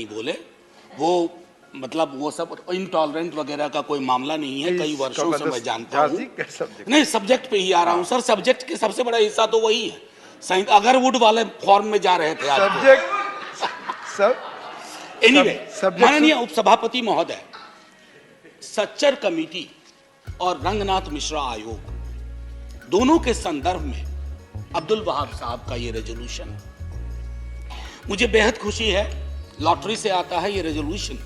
बोले, वो मतलब वो सब इंटॉलरेंट वगैरह का कोई मामला नहीं है, कई वर्षों से मैं जानता हूँ। नहीं, सब्जेक्ट पे ही आ रहा हूँ सर। सब्जेक्ट के सबसे बड़ा हिस्सा तो वही है। अगर वुड वाले फॉर्म में जा रहे थे आज सब्जेक्ट। एनीवे, माननीय उपसभापति महोदय, सच्चर कमेटी और रंगनाथ मिश्रा आयोग दोनों के संदर्भ में अब्दुल वहाब साहब का ये रेजोल्यूशन, मुझे बेहद खुशी है। लॉटरी से आता है ये रेजोल्यूशन,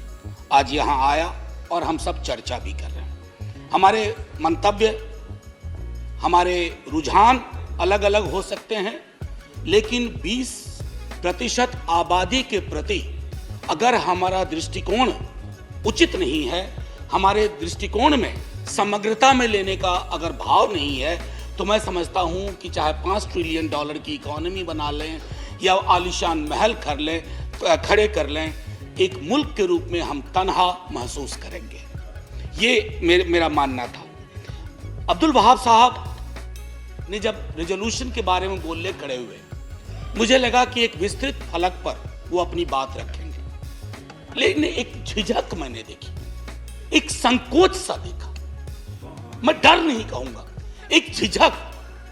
आज यहां आया और हम सब चर्चा भी कर रहे हैं। हमारे मंतव्य, हमारे रुझान अलग अलग हो सकते हैं, लेकिन 20% आबादी के प्रति अगर हमारा दृष्टिकोण उचित नहीं है, हमारे दृष्टिकोण में समग्रता में लेने का अगर भाव नहीं है, तो मैं समझता हूं कि चाहे $5 ट्रिलियन की इकोनॉमी बना लें या आलीशान महल खड़े कर लें, एक मुल्क के रूप में हम तन्हा महसूस करेंगे। ये मेरा मानना था। अब्दुल वहाब साहब ने जब रेजोल्यूशन के बारे में बोलने खड़े हुए, मुझे लगा कि एक विस्तृत फलक पर वो अपनी बात रखेंगे, लेकिन एक झिझक मैंने देखी, एक संकोच सा देखा। मैं डर नहीं कहूंगा, एक झिझक,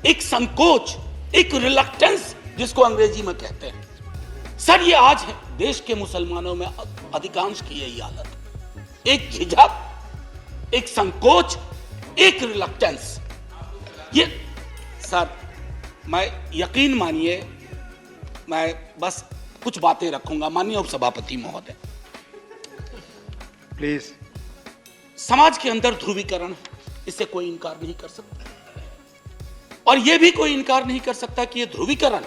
एक संकोच, एक रिलक्टेंस जिसको अंग्रेजी में कहते हैं। सर, ये आज है देश के मुसलमानों में अधिकांश की यही हालत। एक झिझक, एक संकोच, एक रिलक्टेंस। ये सर, मैं यकीन मानिए, मैं बस कुछ बातें रखूंगा। माननीय उपसभापति महोदय, प्लीज। समाज के अंदर ध्रुवीकरण, इससे कोई इनकार नहीं कर सकता, और यह भी कोई इनकार नहीं कर सकता कि यह ध्रुवीकरण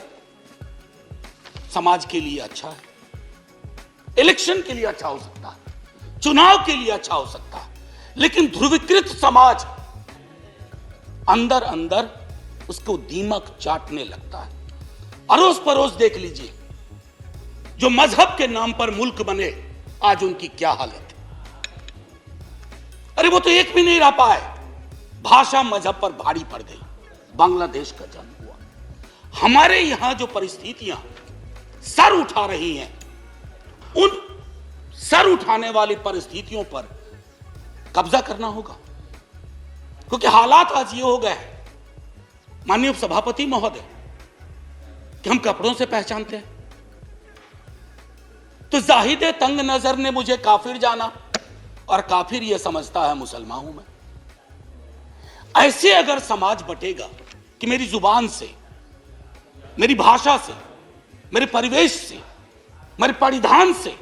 समाज के लिए अच्छा है, इलेक्शन के लिए अच्छा हो सकता है, चुनाव के लिए अच्छा हो सकता है, लेकिन ध्रुवीकृत समाज अंदर अंदर उसको दीमक चाटने लगता है। अड़ोस पड़ोस देख लीजिए, जो मजहब के नाम पर मुल्क बने, आज उनकी क्या हालत है। अरे वो तो एक भी नहीं रह पाए, भाषा मजहब पर भारी पड़ गई। बांग्लादेश का जन्म हुआ। हमारे यहां जो परिस्थितियां सर उठा रही हैं, उन सर उठाने वाली परिस्थितियों पर कब्जा करना होगा, क्योंकि हालात आज ये हो गए हैं माननीय उपसभापति महोदय कि हम कपड़ों से पहचानते हैं। तो जाहिद तंग नजर ने मुझे काफिर जाना, और काफिर यह समझता है मुसलमान हूं मैं। ऐसे अगर समाज बटेगा कि मेरी जुबान से, मेरी भाषा से, मेरे परिवेश से, मेरे परिधान से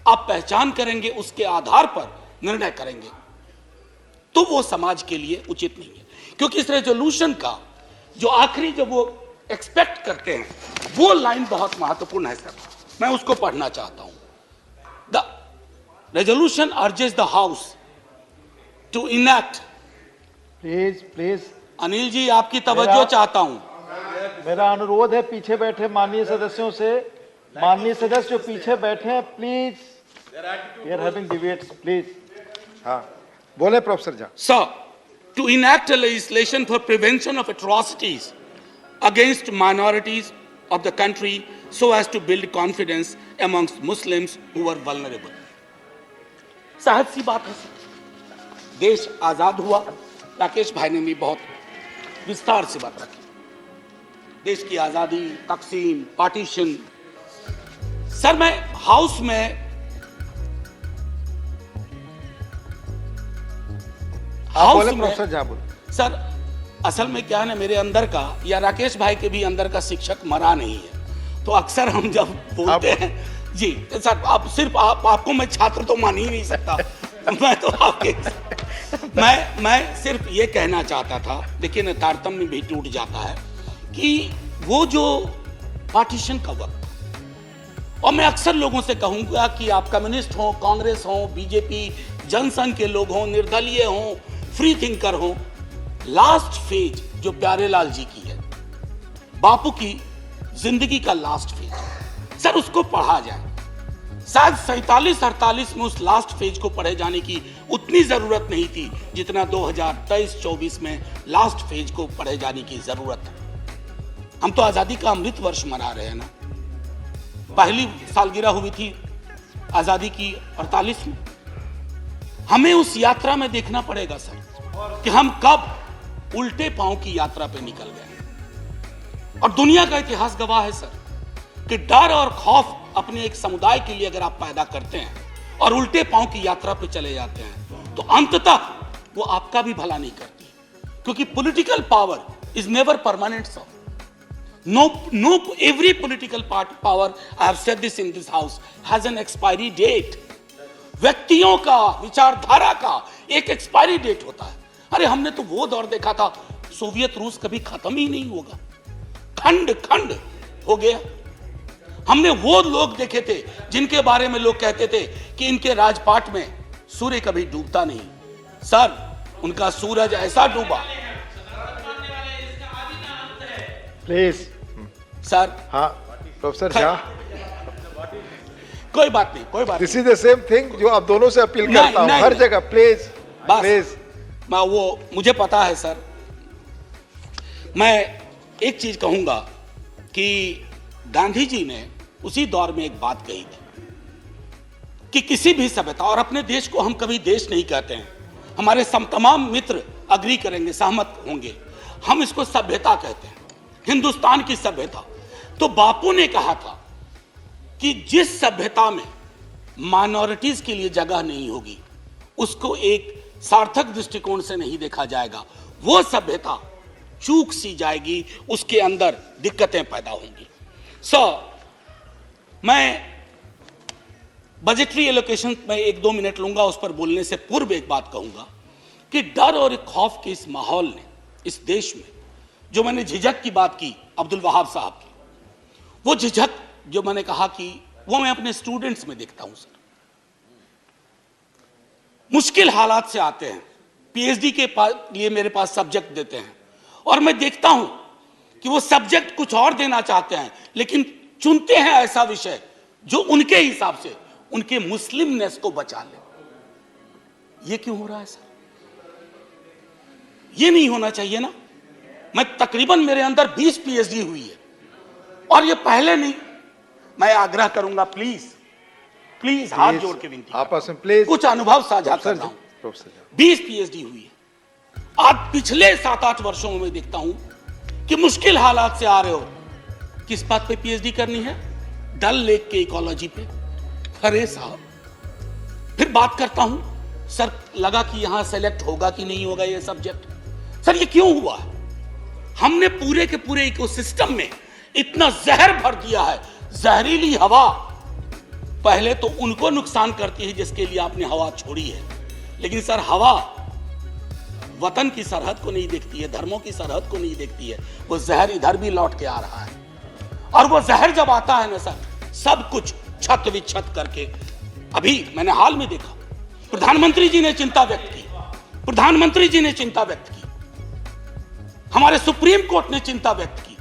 आप पहचान करेंगे, उसके आधार पर निर्णय करेंगे, तो वो समाज के लिए उचित नहीं है। क्योंकि इस रेजोल्यूशन का जो आखिरी जो वो एक्सपेक्ट करते हैं, वो लाइन बहुत महत्वपूर्ण है सर, मैं उसको पढ़ना चाहता हूं। The resolution urges the house to enact. Please Anil ji, आपकी तवज्जो चाहता हूं। मेरा अनुरोध है पीछे बैठे माननीय सदस्यों से, माननीय सदस्य जो पीछे बैठे हैं, please, we are having debates, please. हाँ, बोले professor Jha. Sir, to enact a legislation for prevention of atrocities against minorities of the country so as to build confidence amongst Muslims who were vulnerable. सहज सी बात है sir, देश आजाद हुआ, राकेश भाई ने भी बहुत विस्तार से बात रखी, देश की आजादी, तकसीम, पार्टीशन। सर, मैं हाउस में प्रोफेसर झा बोले। सर, असल में क्या है ना, मेरे अंदर का या राकेश भाई के भी अंदर का शिक्षक मरा नहीं है, तो अक्सर हम जब बोलते हैं जी सर, आप सिर्फ आपको मैं छात्र तो मान ही नहीं सकता। मैं तो आपके मैं सिर्फ ये कहना चाहता था, देखिए ना, तारतम्य भी टूट जाता है कि वो जो पार्टीशन का वक्त, और मैं अक्सर लोगों से कहूंगा कि आप कम्युनिस्ट हो, कांग्रेस हो, बीजेपी, जनसंघ के लोग हों, निर्दलीय हों, फ्री थिंकर हों, लास्ट फेज जो प्यारेलाल जी की है, बापू की जिंदगी का लास्ट फेज, सर उसको पढ़ा जाए। शायद 47-48 में उस लास्ट फेज को पढ़े जाने की उतनी जरूरत नहीं थी जितना 2023-24 में लास्ट फेज को पढ़े जाने की जरूरत है। हम तो आजादी का अमृत वर्ष मना रहे हैं ना, पहली सालगिरह हुई थी आजादी की 48 में। हमें उस यात्रा में देखना पड़ेगा सर कि हम कब उल्टे पांव की यात्रा पे निकल गए। और दुनिया का इतिहास गवाह है सर कि डर और खौफ अपने एक समुदाय के लिए अगर आप पैदा करते हैं और उल्टे पांव की यात्रा पे चले जाते हैं तो अंततः वो आपका भी भला नहीं करती, क्योंकि political power is never permanent sir. No, every political power, I have said this in this house, has an expiry date. व्यक्तियों का, विचारधारा का एक एक्सपायरी डेट होता है। अरे हमने तो वो दौर देखा था, सोवियत रूस कभी खत्म ही नहीं होगा, खंड खंड हो गया। हमने वो लोग देखे थे जिनके बारे में लोग कहते थे कि इनके राजपाट में सूर्य कभी डूबता नहीं। सर, उनका सूरज ऐसा डूबा। Please sir. हाँ प्रोफेसर झा, कोई बात नहीं, कोई बात this is the same thing जो आप दोनों से अपील करता हूं हर जगह। प्लीज प्लीज, मुझे पता है सर। मैं एक चीज कहूंगा कि गांधी जी ने उसी दौर में एक बात कही थी कि किसी भी सभ्यता, और अपने देश को हम कभी देश नहीं कहते हैं, हमारे तमाम मित्र अग्री करेंगे, सहमत होंगे, हम इसको सभ्यता कहते हैं, हिंदुस्तान की सभ्यता। तो बापू ने कहा था कि जिस सभ्यता में माइनॉरिटीज के लिए जगह नहीं होगी उसको एक सार्थक दृष्टिकोण से नहीं देखा जाएगा, वो सभ्यता चूक सी जाएगी, उसके अंदर दिक्कतें पैदा होंगी। मैं बजटरी एलोकेशन में 1-2 मिनट लूंगा, उस पर बोलने से पूर्व एक बात कहूंगा कि डर और खौफ के इस माहौल ने इस देश में, जो मैंने झिझक की बात की अब्दुल वहाब साहब की, वो झिझक जो मैंने कहा कि वो मैं अपने स्टूडेंट्स में देखता हूं सर। मुश्किल हालात से आते हैं, पीएचडी के लिए मेरे पास सब्जेक्ट देते हैं और मैं देखता हूं कि वो सब्जेक्ट कुछ और देना चाहते हैं लेकिन चुनते हैं ऐसा विषय जो उनके हिसाब से उनके मुस्लिमनेस को बचा ले। ये क्यों हो रहा है सर? ये नहीं होना चाहिए ना। मैं तकरीबन, मेरे अंदर 20 पीएचडी हुई है और ये पहले नहीं। मैं आग्रह करूंगा, प्लीज प्लीज हाथ जोड़ के विनती, आपस में प्लीज कुछ अनुभव साझा कर रहा हूं। 20 पीएचडी हुई है। आज पिछले 7-8 वर्षों में मैं देखता हूं कि मुश्किल हालात से आ रहे हो, किस बात पे पीएचडी करनी है? डल लेक के इकोलॉजी पे। अरे साहब, फिर बात करता हूं, सर लगा कि यहां सेलेक्ट होगा कि नहीं होगा ये सब्जेक्ट। सर ये क्यों हुआ? हमने पूरे के पूरे इकोसिस्टम में इतना जहर भर दिया है। जहरीली हवा पहले तो उनको नुकसान करती है जिसके लिए आपने हवा छोड़ी है, लेकिन सर हवा वतन की सरहद को नहीं देखती है, धर्मों की सरहद को नहीं देखती है। वो जहर इधर भी लौट के आ रहा है और वो जहर जब आता है ना सर, सब कुछ छत विच्छत करके। अभी मैंने हाल में देखा, प्रधानमंत्री जी ने चिंता व्यक्त की, प्रधानमंत्री जी ने चिंता व्यक्त की, हमारे सुप्रीम कोर्ट ने चिंता व्यक्त की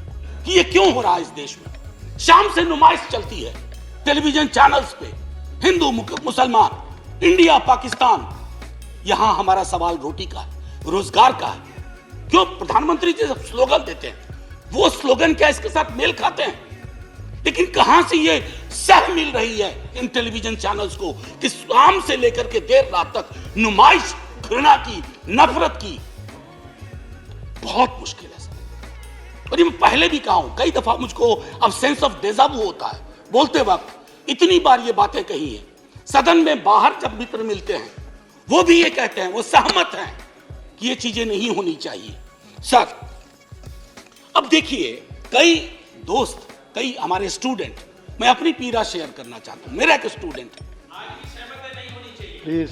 कि ये क्यों हो रहा है इस देश में। शाम से नुमाइश चलती है टेलीविजन चैनल्स पे, हिंदू मुसलमान, इंडिया पाकिस्तान। यहां हमारा सवाल रोटी का है, रोजगार का है। क्यों प्रधानमंत्री जी जब स्लोगन देते हैं, वो स्लोगन क्या इसके साथ मेल खाते हैं? लेकिन कहां से ये सह मिल रही है इन टेलीविजन चैनल्स को कि शाम से लेकर के देर रात तक नुमाइश, घृणा की, नफरत की। बहुत मुश्किल है सर। और ये मैं पहले भी कहा हूं, कई दफा मुझको अब सेंस ऑफ डेजावू होता है बोलते वक्त। इतनी बार ये बातें कही है सदन में, बाहर जब मित्र मिलते हैं वो भी ये कहते हैं, वो सहमत हैं कि ये चीजें नहीं होनी चाहिए सर। अब देखिए, कई दोस्त, कई हमारे स्टूडेंट, मैं अपनी पीड़ा शेयर करना चाहता हूं। मेरा एक स्टूडेंट है प्लीज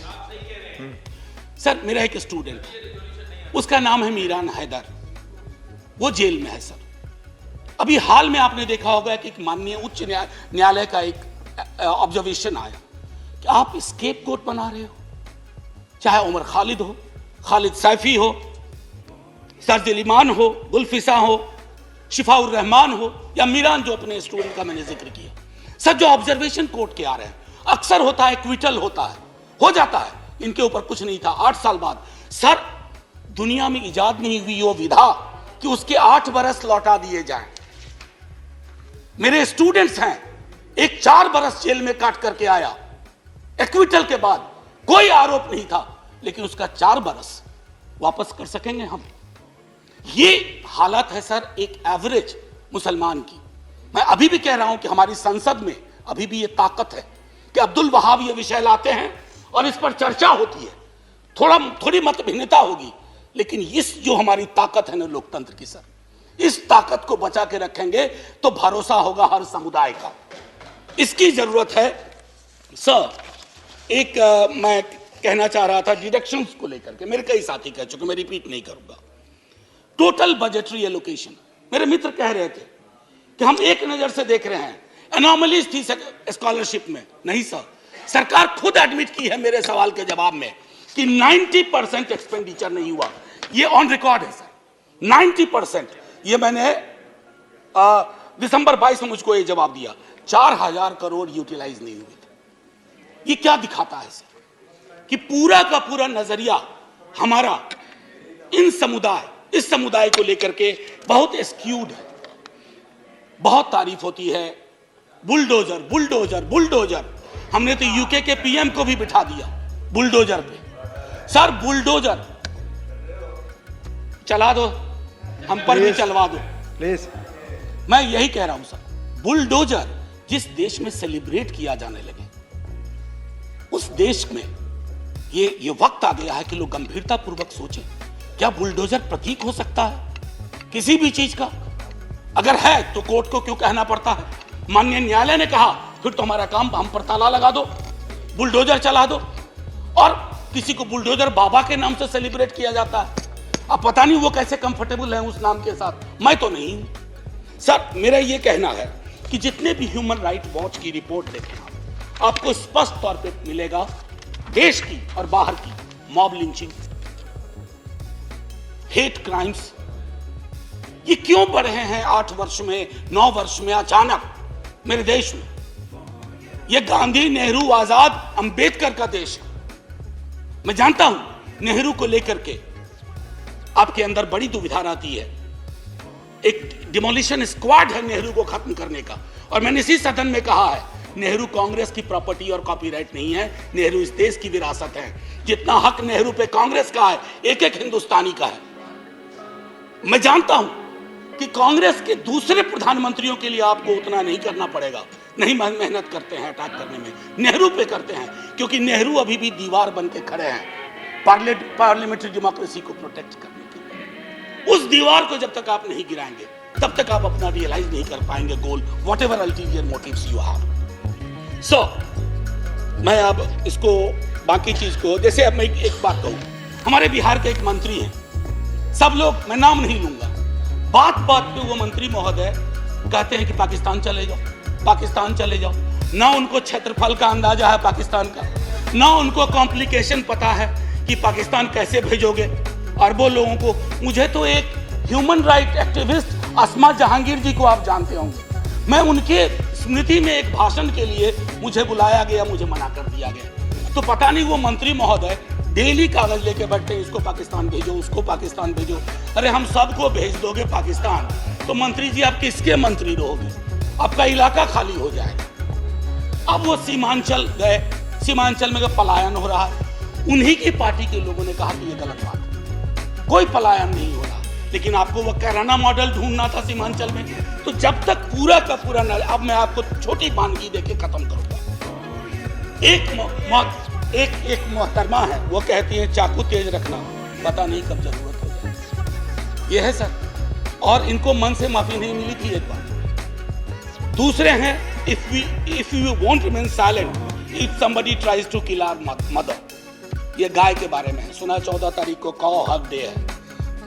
सर, मेरा एक स्टूडेंट, उसका नाम है मीरान हैदर, वो जेल में है सर। अभी हाल में आपने देखा होगा कि माननीय उच्च न्यायालय का एक ऑब्जर्वेशन आया कि आप स्केप गोट बना रहे हो, चाहे उमर खालिद हो, खालिद सैफी हो, सरजिल इमान हो, गुलफिसा हो, शिफाउर रहमान हो, या मीरान जो अपने स्टूडेंट का मैंने जिक्र किया। सर जो ऑब्जर्वेशन कोर्ट के आ रहे हैं, अक्सर होता है क्विटल होता है, हो जाता है, इनके ऊपर कुछ नहीं था। 8 साल बाद सर, दुनिया में इजाद नहीं हुई वो विधा कि उसके 8 बरस लौटा दिए जाएं। मेरे स्टूडेंट्स हैं, एक 4 बरस जेल में काट करके आया, एक्विटल के बाद कोई आरोप नहीं था, लेकिन उसका 4 बरस वापस कर सकेंगे हम? ये हालत है सर एक एवरेज मुसलमान की। मैं अभी भी कह रहा हूं कि हमारी संसद में अभी भी ये ताकत है कि अब्दुल वहाब ये विषय लाते हैं और इस पर चर्चा होती है, थोड़ी मतभिन्नता होगी, लेकिन इस जो हमारी ताकत है ना लोकतंत्र की सर, इस ताकत को बचा के रखेंगे तो भरोसा होगा हर समुदाय का। इसकी जरूरत है सर। एक मैं कहना चाह रहा था डिडक्शंस को लेकर के, मेरे कई साथी कह चुके, मैं रिपीट नहीं करूंगा। टोटल बजटरी एलोकेशन, मेरे मित्र कह रहे थे कि हम एक नजर से देख रहे हैं, एनॉमलीज थी स्कॉलरशिप में। नहीं सर, सरकार खुद एडमिट की है मेरे सवाल के जवाब में कि 90% एक्सपेंडिचर नहीं हुआ। ये ऑन रिकॉर्ड है सर, 90%। ये मैंने दिसंबर 22 में मुझको ये जवाब दिया। 4000 करोड़ यूटिलाइज नहीं हुए थे। ये क्या दिखाता है सर कि पूरा का पूरा नजरिया हमारा इस समुदाय को लेकर के बहुत स्क्यूड है। बहुत तारीफ होती है बुलडोजर बुलडोजर बुलडोजर। हमने तो यूके के पीएम को भी बिठा दिया बुलडोजर पे। सर बुलडोजर चला दो, हम पर भी चलवा दो प्लीज। मैं यही कह रहा हूं सर, बुलडोजर जिस देश में सेलिब्रेट किया जाने लगे, उस देश में ये वक्त आ गया है कि लोग गंभीरता पूर्वक सोचें, क्या बुलडोजर प्रतीक हो सकता है किसी भी चीज का? अगर है तो कोर्ट को क्यों कहना पड़ता है? माननीय न्यायालय ने कहा फिर तो हमारा काम हम पर ताला लगा दो, बुलडोजर चला दो। और किसी को बुलडोजर बाबा के नाम से सेलिब्रेट किया जाता है। अब पता नहीं वो कैसे कंफर्टेबल है उस नाम के साथ, मैं तो नहीं हूं। सर मेरा ये कहना है कि जितने भी ह्यूमन राइट वॉच की रिपोर्ट देखें आपको स्पष्ट तौर पे मिलेगा, देश की और बाहर की मॉब लिंचिंग, हेट क्राइम्स, ये क्यों बढ़ रहे हैं 8 वर्ष में 9 वर्ष में अचानक मेरे देश में? ये गांधी, नेहरू, आजाद, अंबेडकर का देश है। मैं जानता हूं नेहरू को लेकर के आपके अंदर बड़ी दुविधा रहती है। एक डिमोलिशन स्क्वाड है नेहरू को खत्म करने का, और मैंने इसी सदन में कहा है नेहरू कांग्रेस की प्रॉपर्टी और कॉपीराइट नहीं है, नेहरू इस देश की विरासत है। जितना हक नेहरू पे कांग्रेस का है, एक एक हिंदुस्तानी का है। मैं जानता हूं कि कांग्रेस के दूसरे प्रधानमंत्रियों के लिए आपको उतना नहीं करना पड़ेगा, नहीं मेहनत करते हैं अटैक करने में, नेहरू पे करते हैं, क्योंकि नेहरू अभी भी दीवार बन के खड़े हैं पार्लियामेंट्री डेमोक्रेसी को प्रोटेक्ट करने के लिए। उस दीवार को जब तक आप नहीं गिराएंगे तब तक आप अपना रियलाइज नहीं कर पाएंगे goal, whatever ulterior motives you have. So मैं अब इसको बाकी चीज को, जैसे अब मैं एक बात कहूं, हमारे बिहार के एक मंत्री हैं, सब लोग, मैं नाम नहीं लूंगा, बात बात पे वो मंत्री महोदय कहते हैं कि पाकिस्तान चले जाओ, पाकिस्तान चले जाओ। ना उनको क्षेत्रफल का अंदाजा है पाकिस्तान का, ना उनको कॉम्प्लिकेशन पता है कि पाकिस्तान कैसे भेजोगे अरबों लोगों को। मुझे तो एक ह्यूमन राइट एक्टिविस्ट अस्मा जहांगीर जी को आप जानते होंगे, मैं उनके स्मृति में एक भाषण के लिए मुझे बुलाया गया, मुझे मना कर दिया गया। तो पता नहीं वो मंत्री महोदय डेली कागज लेके बैठते हैं, इसको पाकिस्तान भेजो, उसको पाकिस्तान भेजो। अरे हम सबको भेज दोगे पाकिस्तान तो मंत्री जी आप किसके मंत्री रहोगे? आपका इलाका खाली हो जाएगा। अब वो सीमांचल गए, सीमांचल में पलायन हो रहा है। उन्हीं की पार्टी के लोगों ने कहा कि ये गलत बात है, कोई पलायन नहीं हो रहा, लेकिन आपको वो कैराना मॉडल ढूंढना था सीमांचल में। तो जब तक पूरा का पूरा न, अब मैं आपको छोटी वानगी देके खत्म करूंगा। एक मोहतरमा है, वो कहती है चाकू तेज रखना, पता नहीं कब जरूरत हो जाए। ये है सर, और इनको मन से माफी नहीं मिली थी एक बार। दूसरे हैं if you won't remain silent if somebody tries to kill our mother. ये गाय के बारे में है, सुना 14 तारीख को कौ हक डे है।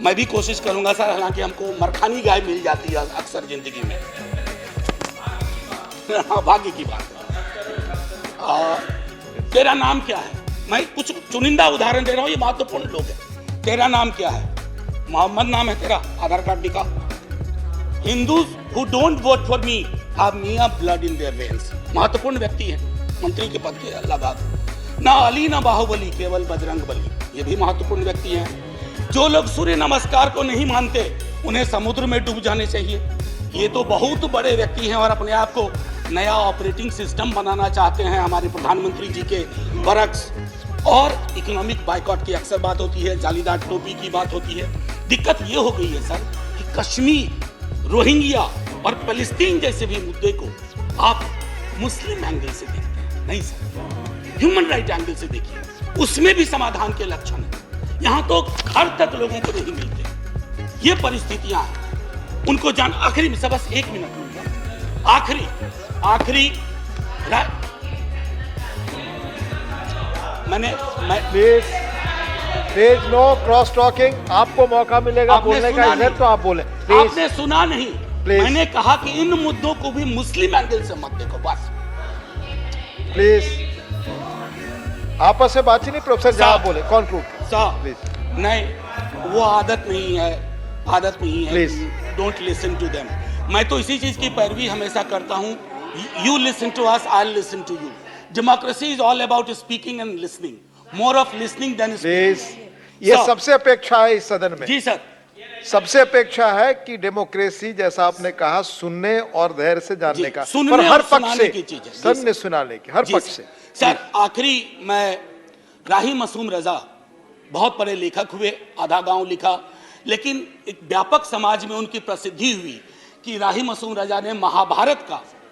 मैं भी कोशिश करूंगा सर, हालांकि हमको मरखानी गाय मिल जाती है अक्सर जिंदगी में भाग्य की बात है। तेरा नाम क्या है? मैं कुछ चुनिंदा उदाहरण दे रहा हूं, ये महत्वपूर्ण लोग हैं। तेरा नाम क्या है? मोहम्मद नाम है तेरा, आधार कार्ड दिखा। Hindus who don't vote for me have miyan blood in their veins. महत्वपूर्ण व्यक्ति है, मंत्री के पद के अल्लाह। ना अली ना बाहुबली, केवल बजरंग बली, ये भी महत्वपूर्ण व्यक्ति हैं। जो लोग सूर्य नमस्कार को नहीं मानते उन्हें समुद्र में डूब जाने चाहिए। ये तो बहुत बड़े व्यक्ति हैं और अपने आप को नया ऑपरेटिंग सिस्टम बनाना चाहते हैं हमारे प्रधानमंत्री जी के बरक्स, और इकोनॉमिक बाइकॉट की अक्सर बात होती है, जालीदार टोपी की बात होती है। दिक्कत ये हो गई है सर कि कश्मीर, रोहिंग्या और फलस्तीन जैसे भी मुद्दे को आप मुस्लिम एंगल से देखते हैं। नहीं सर, ह्यूमन राइट एंगल से देखिए, उसमें भी समाधान के लक्षण हैं। यहां तो घर तक लोगों को नहीं मिलते। ये परिस्थितियां हैं, उनको जान। आखिरी में बस 1 मिनट लूंगा। आखिरी प्लीज नो क्रॉस टॉकिंग। आपको मौका मिलेगा बोलने का, इधर तो आप बोले। आपने सुना नहीं, मैंने कहा कि इन मुद्दों को भी मुस्लिम एंगल से मत देखो बस। प्लीज आपस में बात ही नहीं, प्रोफेसर जहां बोले कंक्लूड प्लीज। नहीं, वो आदत नहीं है please, don't listen to them. मैं तो इसी चीज की पैरवी हमेशा करता हूं, you listen to us, I will listen to you. Democracy is all about speaking and listening, more of listening than speaking. ये सबसे अपेक्षा है इस सदन में। जी सर, सबसे अपेक्षा है कि डेमोक्रेसी, जैसा आपने कहा, सुनने और धैर्य से जानने का, सुनने पर हर और पक्ष सुनाने से, की चीज है। सुनने सुनाने की हर पक्ष से। सर आखिरी, मैं राही मासूम रजा बहुत बड़े लेखक हुए, आधा गांव लिखा, लेकिन एक व्यापक समाज में उनकी प्रसिद्धि हुई कि राही मासूम रजा ने महाभारत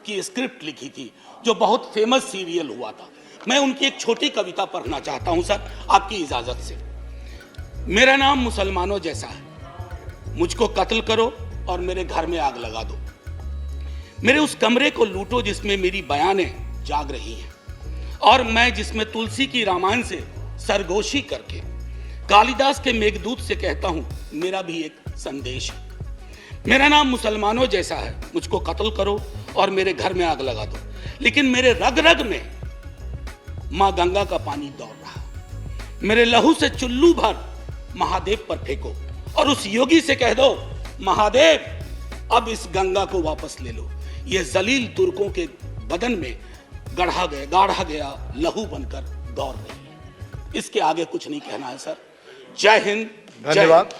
की स्क्रिप्ट लिखी थी, जो बहुत फेमस सीरियल हुआ था। मैं उनकी एक छोटी कविता पढ़ना चाहता हूं सर, आपकी इजाजत से। मेरा नाम मुसलमानों जैसा है, मुझको कत्ल करो और मेरे घर में आग लगा दो। मेरे उस कमरे को लूटो जिसमें मेरी बयानें जाग रही हैं, और मैं जिसमें तुलसी की रामायण से सरगोशी करके कालिदास के मेघदूत से कहता हूं, मेरा भी एक संदेश है। मेरा नाम मुसलमानों जैसा है, मुझको कत्ल करो और मेरे घर में आग लगा दो, लेकिन मेरे रग रग में मां गंगा का पानी दौड़ रहा। मेरे लहू से चुल्लू भर महादेव पर फेंको, और उस योगी से कह दो, महादेव अब इस गंगा को वापस ले लो। ये जलील तुर्कों के बदन में गाढ़ा गया लहू बनकर दौड़ रही है। इसके आगे कुछ नहीं कहना है सर। जय हिंद, धन्यवाद।